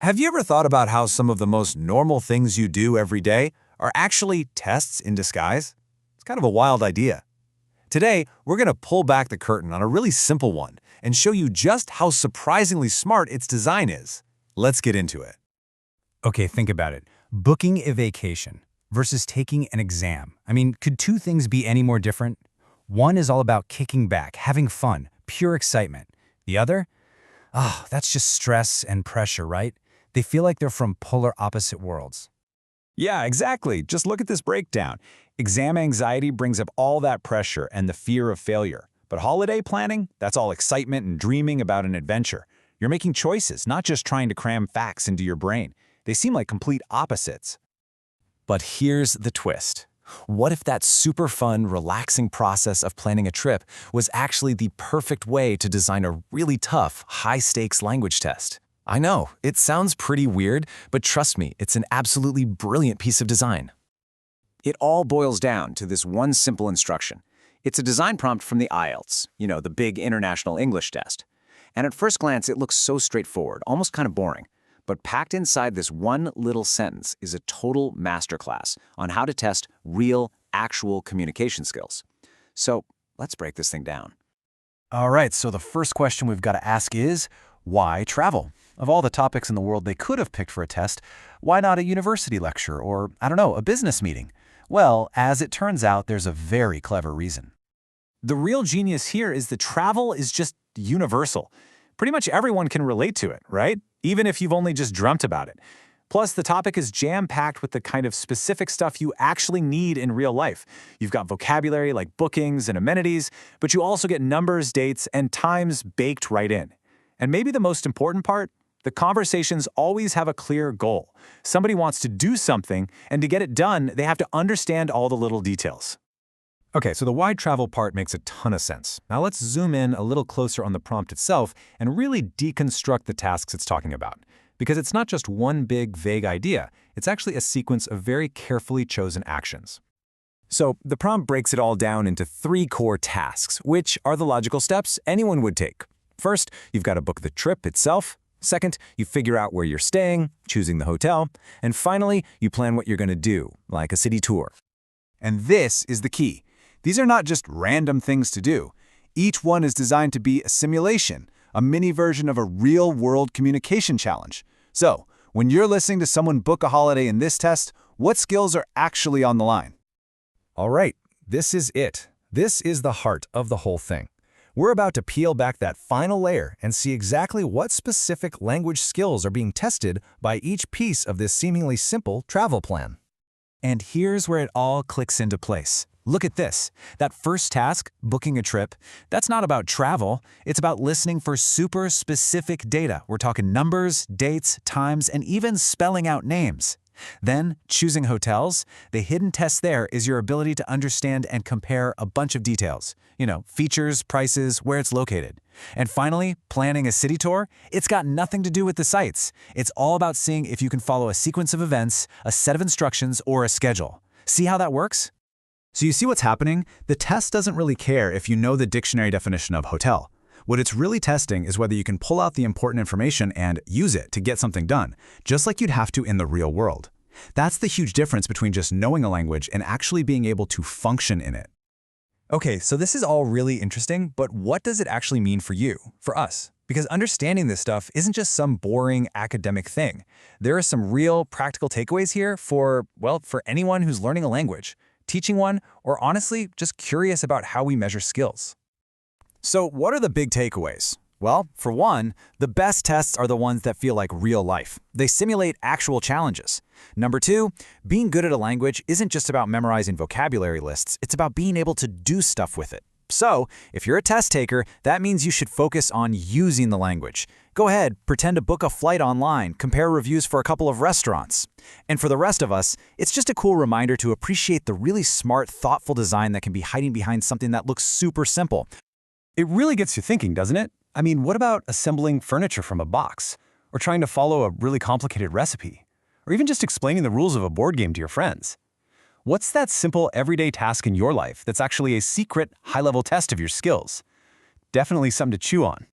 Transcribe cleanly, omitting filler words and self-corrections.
Have you ever thought about how some of the most normal things you do every day are actually tests in disguise? It's kind of a wild idea. Today, we're going to pull back the curtain on a really simple one and show you just how surprisingly smart its design is. Let's get into it. Okay, think about it. Booking a vacation versus taking an exam. Could two things be any more different? One is all about kicking back, having fun, pure excitement. The other? That's just stress and pressure, right? They feel like they're from polar opposite worlds. Yeah, exactly. Just look at this breakdown. Exam anxiety brings up all that pressure and the fear of failure. But holiday planning, that's all excitement and dreaming about an adventure. You're making choices, not just trying to cram facts into your brain. They seem like complete opposites. But here's the twist. What if that super fun, relaxing process of planning a trip was actually the perfect way to design a really tough, high-stakes language test? I know, it sounds pretty weird, but trust me, it's an absolutely brilliant piece of design. It all boils down to this one simple instruction. It's a design prompt from the IELTS, the big international English test. And at first glance, it looks so straightforward, almost kind of boring. But packed inside this one little sentence is a total masterclass on how to test real, actual communication skills. So let's break this thing down. All right, so the first question we've got to ask is, why travel? Of all the topics in the world they could have picked for a test, why not a university lecture or, a business meeting? Well, as it turns out, there's a very clever reason. The real genius here is that travel is just universal. Pretty much everyone can relate to it, right? Even if you've only just dreamt about it. Plus, the topic is jam-packed with the kind of specific stuff you actually need in real life. You've got vocabulary like bookings and amenities, but you also get numbers, dates, and times baked right in. And maybe the most important part? The conversations always have a clear goal. Somebody wants to do something, and to get it done, they have to understand all the little details. Okay, so the why travel part makes a ton of sense. Now let's zoom in a little closer on the prompt itself and really deconstruct the tasks it's talking about. Because it's not just one big, vague idea. It's actually a sequence of very carefully chosen actions. So the prompt breaks it all down into 3 core tasks, which are the logical steps anyone would take. First, you've got to book the trip itself. Second, you figure out where you're staying, choosing the hotel. And finally, you plan what you're going to do, like a city tour. And this is the key. These are not just random things to do. Each one is designed to be a simulation, a mini version of a real-world communication challenge. So, when you're listening to someone book a holiday in this test, what skills are actually on the line? All right, this is it. This is the heart of the whole thing. We're about to peel back that final layer and see exactly what specific language skills are being tested by each piece of this seemingly simple travel plan. And here's where it all clicks into place. Look at this. That first task, booking a trip, that's not about travel. It's about listening for super specific data. We're talking numbers, dates, times, and even spelling out names. Then, choosing hotels, the hidden test there is your ability to understand and compare a bunch of details. Features, prices, where it's located. And finally, planning a city tour, it's got nothing to do with the sites. It's all about seeing if you can follow a sequence of events, a set of instructions, or a schedule. See how that works? So you see what's happening? The test doesn't really care if you know the dictionary definition of hotel. What it's really testing is whether you can pull out the important information and use it to get something done, just like you'd have to in the real world. That's the huge difference between just knowing a language and actually being able to function in it. Okay, so this is all really interesting, but what does it actually mean for you, for us? Because understanding this stuff isn't just some boring academic thing. There are some real practical takeaways here for anyone who's learning a language, teaching one, or honestly, just curious about how we measure skills. So what are the big takeaways? Well, for one, the best tests are the ones that feel like real life. They simulate actual challenges. Number 2, being good at a language isn't just about memorizing vocabulary lists, it's about being able to do stuff with it. So, if you're a test taker, that means you should focus on using the language. Go ahead, pretend to book a flight online, compare reviews for a couple of restaurants. And for the rest of us, it's just a cool reminder to appreciate the really smart, thoughtful design that can be hiding behind something that looks super simple. It really gets you thinking, doesn't it? What about assembling furniture from a box? Or trying to follow a really complicated recipe? Or even just explaining the rules of a board game to your friends? What's that simple everyday task in your life that's actually a secret high-level test of your skills? Definitely something to chew on.